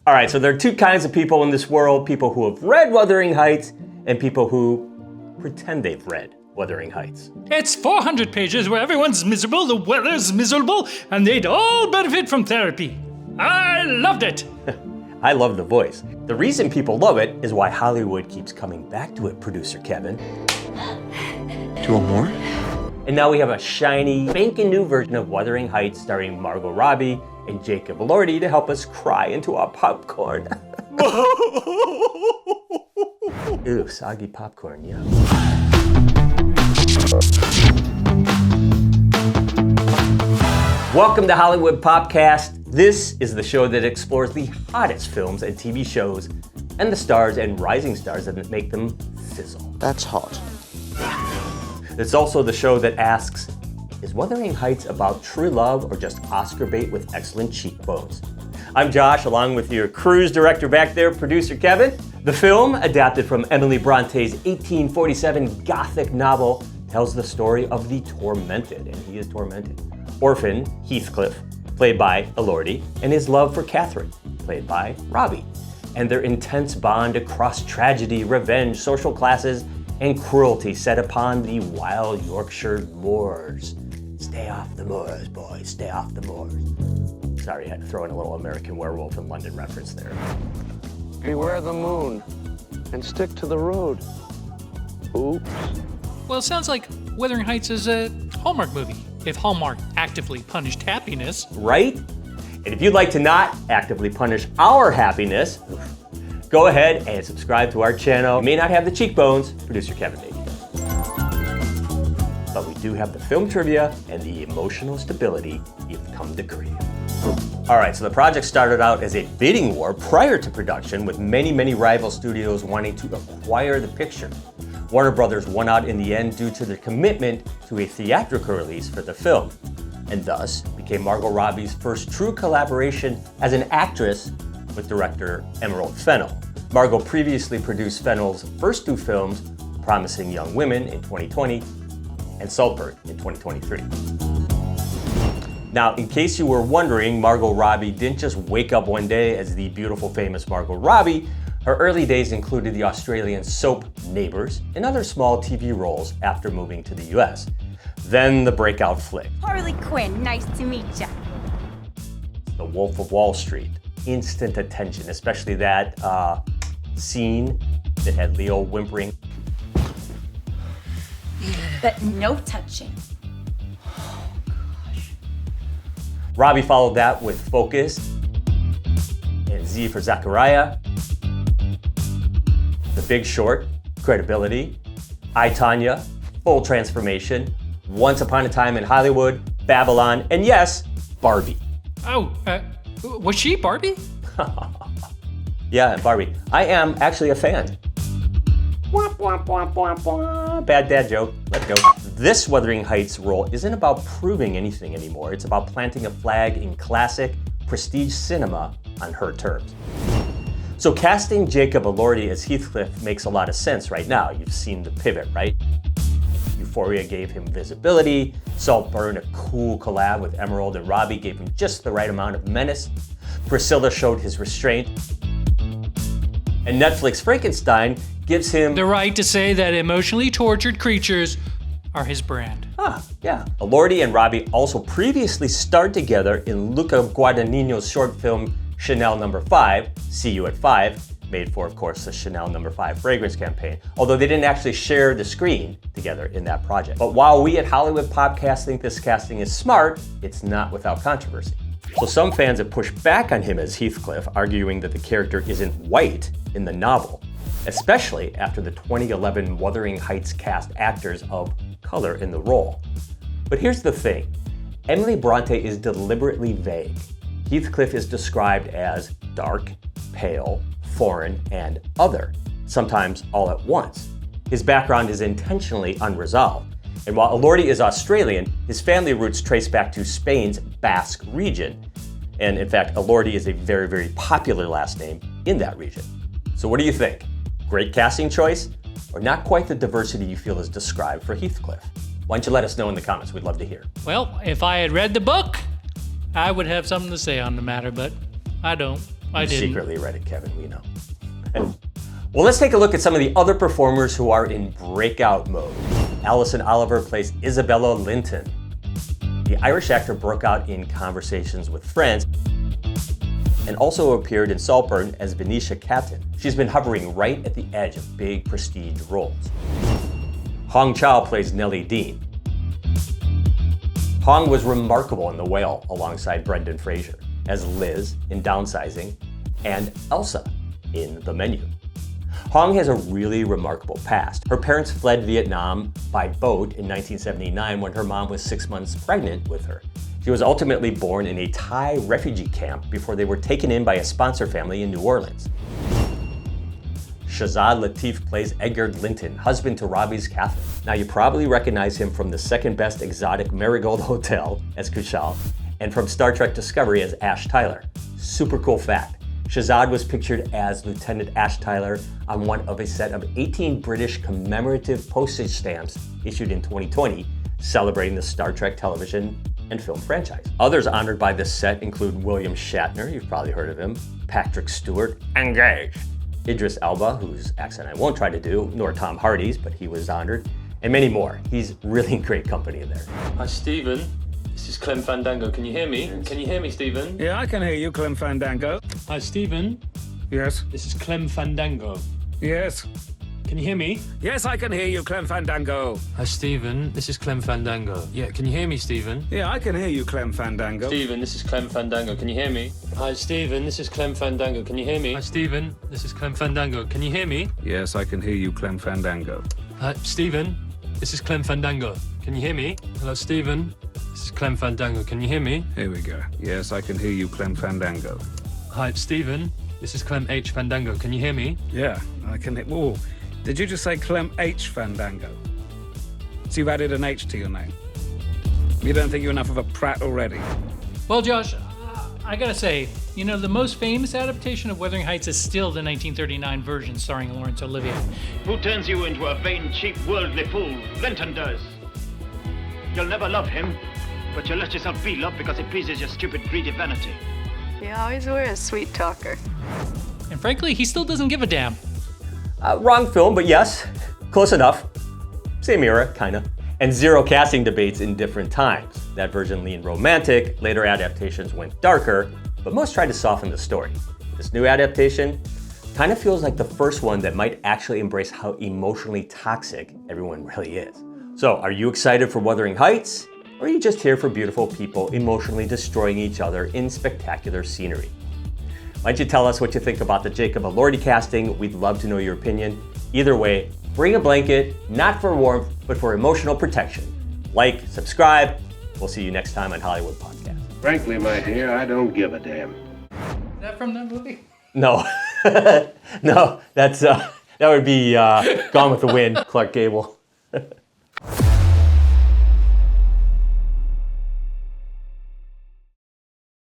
All right, so there are two kinds of people in this world, people who have read Wuthering Heights and people who pretend they've read Wuthering Heights. It's 400 pages where everyone's miserable, the weather's miserable, and they'd all benefit from therapy. I loved it. I love the voice. The reason people love it is why Hollywood keeps coming back to it, producer Kevin. Do you want more? And now we have a shiny, spanking new version of Wuthering Heights starring Margot Robbie and Jacob Elordi to help us cry into our popcorn. Ew, soggy popcorn, yeah. Welcome to Hollywood Popcast. This is the show that explores the hottest films and TV shows and the stars and rising stars that make them sizzle. That's hot. It's also the show that asks, is Wuthering Heights about true love or just Oscar bait with excellent cheekbones? I'm Josh, along with your cruise director back there, producer Kevin. The film, adapted from Emily Bronte's 1847 Gothic novel, tells the story of the tormented, and he is tormented, orphan Heathcliff, played by Elordi, and his love for Catherine, played by Robbie, and their intense bond across tragedy, revenge, social classes, and cruelty set upon the wild Yorkshire moors. Stay off the moors, boys, stay off the moors. Sorry, I had to throw in a little American Werewolf in London reference there. Beware the moon and stick to the road. Oops. Well, it sounds like Wuthering Heights is a Hallmark movie, if Hallmark actively punished happiness. Right? And if you'd like to not actively punish our happiness, go ahead and subscribe to our channel. You may not have the cheekbones, producer Kevin maybe does. But we do have the film trivia and the emotional stability you've come to crave. All right, so the project started out as a bidding war prior to production, with many rival studios wanting to acquire the picture. Warner Brothers won out in the end due to their commitment to a theatrical release for the film, and thus became Margot Robbie's first true collaboration as an actress with director Fennell. Margot previously produced Fennell's first two films, Promising Young Women in 2020 and Saltburn in 2023. Now, in case you were wondering, Margot Robbie didn't just wake up one day as the beautiful, famous Margot Robbie. Her early days included the Australian soap Neighbours and other small TV roles after moving to the US. Then the breakout flick, Harley Quinn, nice to meet ya. The Wolf of Wall Street. Instant attention, especially that scene that had Leo whimpering. But no touching. Robbie followed that with Focus and Z for Zachariah, The Big Short, Credibility, I, Tonya, Full Transformation, Once Upon a Time in Hollywood, Babylon, and yes, Barbie. Oh, was she Barbie? Yeah, Barbie. I am actually a fan. Womp, womp, womp, womp, womp. Bad dad joke. Let's go. This Wuthering Heights role isn't about proving anything anymore. It's about planting a flag in classic, prestige cinema on her terms. So casting Jacob Elordi as Heathcliff makes a lot of sense right now. You've seen the pivot, right? Euphoria gave him visibility. Saltburn, a cool collab with Emerald and Robbie, gave him just the right amount of menace. Priscilla showed his restraint. And Netflix Frankenstein gives him The right to say that emotionally tortured creatures are his brand. Yeah. Elordi and Robbie also previously starred together in Luca Guadagnino's short film Chanel No. 5, See You at 5, made for, of course, the Chanel No. 5 fragrance campaign, although they didn't actually share the screen together in that project. But while we at Hollywood Popcast think this casting is smart, it's not without controversy. So some fans have pushed back on him as Heathcliff, arguing that the character isn't white in the novel, especially after the 2011 Wuthering Heights cast actors of color in the role. But here's the thing, Emily Bronte is deliberately vague. Heathcliff is described as dark, pale, foreign, and other, sometimes all at once. His background is intentionally unresolved. And while Elordi is Australian, his family roots trace back to Spain's Basque region. And in fact, Elordi is a very popular last name in that region. So what do you think? Great casting choice, or not quite the diversity you feel is described for Heathcliff? Why don't you let us know in the comments? We'd love to hear. Well, if I had read the book, I would have something to say on the matter, but I don't. I You didn't. secretly read it, Kevin, we know. Well, let's take a look at some of the other performers who are in breakout mode. Alison Oliver plays Isabella Linton. The Irish actor broke out in Conversations with Friends and also appeared in Saltburn as Venetia Captain. She's been hovering right at the edge of big prestige roles. Hong Chow plays Nellie Dean. Hong was remarkable in The Whale alongside Brendan Fraser as Liz in Downsizing and Elsa in The Menu. Hong has a really remarkable past. Her parents fled Vietnam by boat in 1979 when her mom was 6 months pregnant with her. She was ultimately born in a Thai refugee camp before they were taken in by a sponsor family in New Orleans. Shazad Latif plays Edgar Linton, husband to Robbie's Catherine. Now you probably recognize him from the second best exotic Marigold Hotel as Kushal and from Star Trek Discovery as Ash Tyler. Super cool fact. Shazad was pictured as Lieutenant Ash Tyler on one of a set of 18 British commemorative postage stamps issued in 2020, celebrating the Star Trek television and film franchise. Others honored by this set include William Shatner, you've probably heard of him, Patrick Stewart, engaged, Idris Elba, whose accent I won't try to do, nor Tom Hardy's, but he was honored, and many more. He's really in great company in there. Hi, Stephen. This is Clem Fandango. Can you hear me? Can you hear me, Stephen? Yeah, I can hear you, Clem Fandango. Hi, Stephen. Yes. This is Clem Fandango. Yes. Can you hear me? Yes, I can hear you, Clem Fandango. Hi, Stephen. This is Clem Fandango. Yeah, can you hear me, Stephen? Yeah, I can hear you, Clem Fandango. Stephen, this is Clem Fandango. Can you hear me? Hi, Stephen. This is Clem Fandango. Can you hear me? Hi, Stephen. This is Clem Fandango. Can you hear me? Yes, I can hear you, Clem Fandango. Hi, Stephen. This is Clem Fandango. Can you hear me? Hello, Stephen. This is Clem Fandango. Can you hear me? Here we go. Yes, I can hear you, Clem Fandango. Hi, Stephen. This is Clem H. Fandango. Can you hear me? Yeah, I can hear... Oh, did you just say Clem H. Fandango? So you've added an H to your name. You don't think you're enough of a prat already? Well, Josh, I gotta say, you know, the most famous adaptation of Wuthering Heights is still the 1939 version starring Laurence Olivier. Who turns you into a vain, cheap, worldly fool? Linton does. You'll never love him, but you'll let yourself be loved because it pleases your stupid, greedy vanity. You always were a sweet talker. And frankly, he still doesn't give a damn. Wrong film, but yes, close enough. Same era, kinda. And zero casting debates in different times. That version leaned romantic, later adaptations went darker, but most tried to soften the story. This new adaptation kind of feels like the first one that might actually embrace how emotionally toxic everyone really is. So, are you excited for Wuthering Heights? Or are you just here for beautiful people emotionally destroying each other in spectacular scenery? Why don't you tell us what you think about the Jacob Elordi casting? We'd love to know your opinion. Either way, bring a blanket, not for warmth, but for emotional protection. Like, subscribe. We'll see you next time on Hollywood Podcast. Frankly, my dear, I don't give a damn. Is that from that movie? No, no, that would be Gone with the Wind, Clark Gable.